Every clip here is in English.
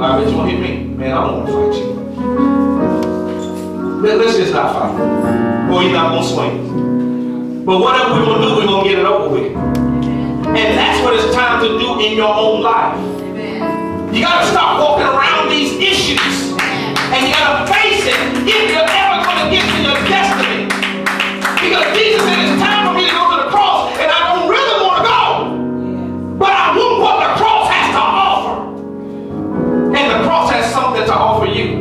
I bet you won't hit me. Man, I don't want to fight you. Let's just not fight. Or you're not going to swing. But whatever we're going to do, we're going to get it over with. And that's what it's time to do in your own life. You got to stop walking around these issues. And you got to face it if you're ever going to get to your destiny. Because Jesus said it's time for me to go to the cross, and I don't really want to go. But I want what the cross has to offer. And the cross has something to offer you.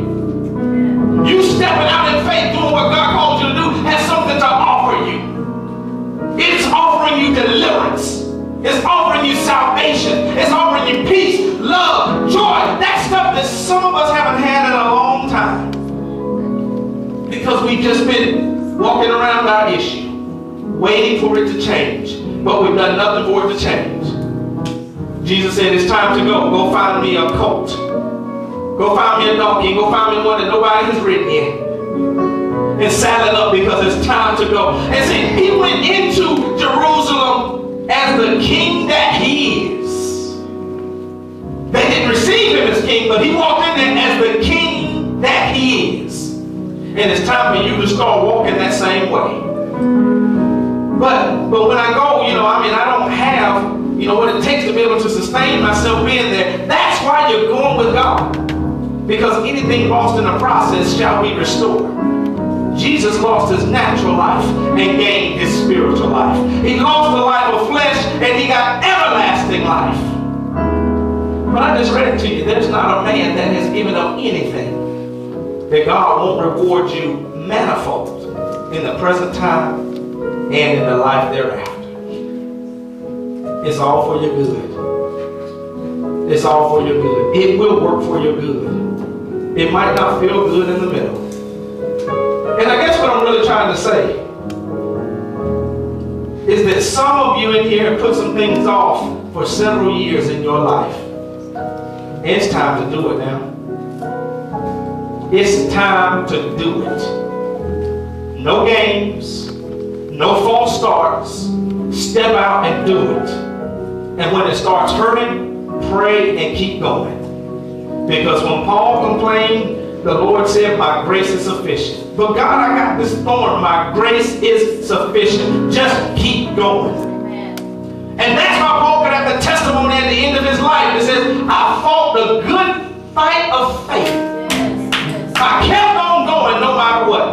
You stepping out in faith, doing what God called you to do, has something to offer you. It's offering you deliverance. It's offering you salvation. It's offering you peace, love, joy. That stuff that some of us haven't had in a long time. Because we've just been walking around our issue, waiting for it to change. But we've done nothing for it to change. Jesus said it's time to go. Go find me a colt. Go find me a donkey. Go find me one that nobody has ridden yet. And saddle it up because it's time to go. And see, he went into Jerusalem as the king that he is. They didn't receive him as king, but he walked in there as the king that he is. And it's time for you to start walking that same way. But when I go, I don't have, what it takes to be able to sustain myself being there. That's why you're going with God. Because anything lost in the process shall be restored. Jesus lost his natural life and gained his spiritual life. He lost the life of flesh and he got everlasting life. But I just read it to you. There's not a man that has given up anything that God won't reward you manifold in the present time and in the life thereafter. It's all for your good. It's all for your good. It will work for your good. It might not feel good in the middle. And I guess what I'm really trying to say is that some of you in here put some things off for several years in your life. And it's time to do it now. It's time to do it. No games, no false starts. Step out and do it. And when it starts hurting, pray and keep going. Because when Paul complained, the Lord said, my grace is sufficient. But God, I got this thorn. My grace is sufficient. Just keep going. Amen. And that's why Paul could have the testimony at the end of his life. It says, I fought the good fight of faith. Yes. I kept on going no matter what.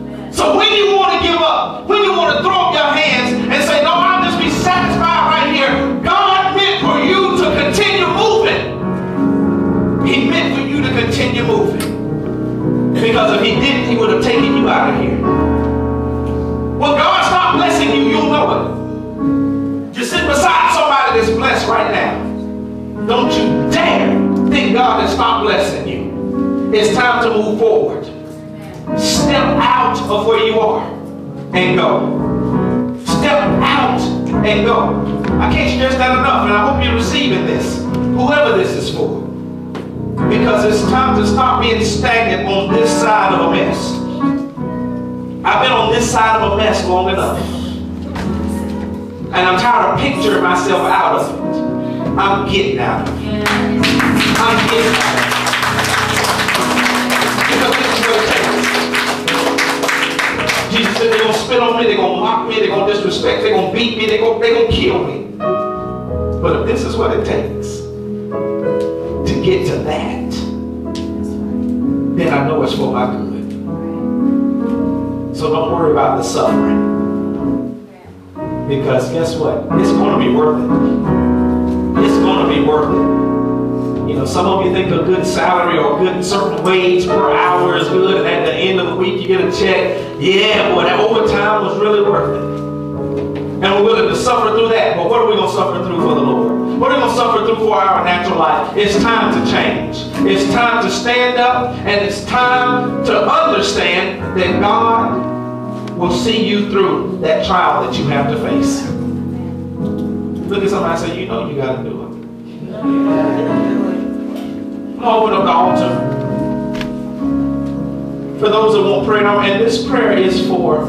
Yes. So when you want to give up, when you want to throw up your hands and say, no, I'll just be satisfied right here. God meant for you to continue moving. He meant for you to continue moving. Because if he didn't, he would have taken you out of here. When God stops blessing you, you'll know it. Just sit beside somebody that's blessed right now. Don't you dare think God has stopped blessing you. It's time to move forward. Step out of where you are and go. Step out and go. I can't stress that enough, and I hope you're receiving this, whoever this is for. Because it's time to stop being stagnant on this side of a mess. I've been on this side of a mess long enough. And I'm tired of picturing myself out of it. I'm getting out of it. I'm getting out of it. Because this is what it takes. Jesus said they're going to spit on me, they're going to mock me, they're going to disrespect, they're going to beat me, they're going to kill me. But if this is what it takes to get to that, then I know it's for my good. So don't worry about the suffering. Because guess what? It's going to be worth it. It's going to be worth it. Some of you think a good salary or a good certain wage per hour is good, and at the end of the week you get a check. Yeah, boy, that overtime was really worth it. And we're willing to suffer through that. But what are we going to suffer through for the Lord? What are we going to suffer through for our natural life? It's time to change. It's time to stand up, and it's time to understand that God will see you through that trial that you have to face. Look at somebody and say, you know you got to do it. Open up the altar. For those that won't pray now, and this prayer is for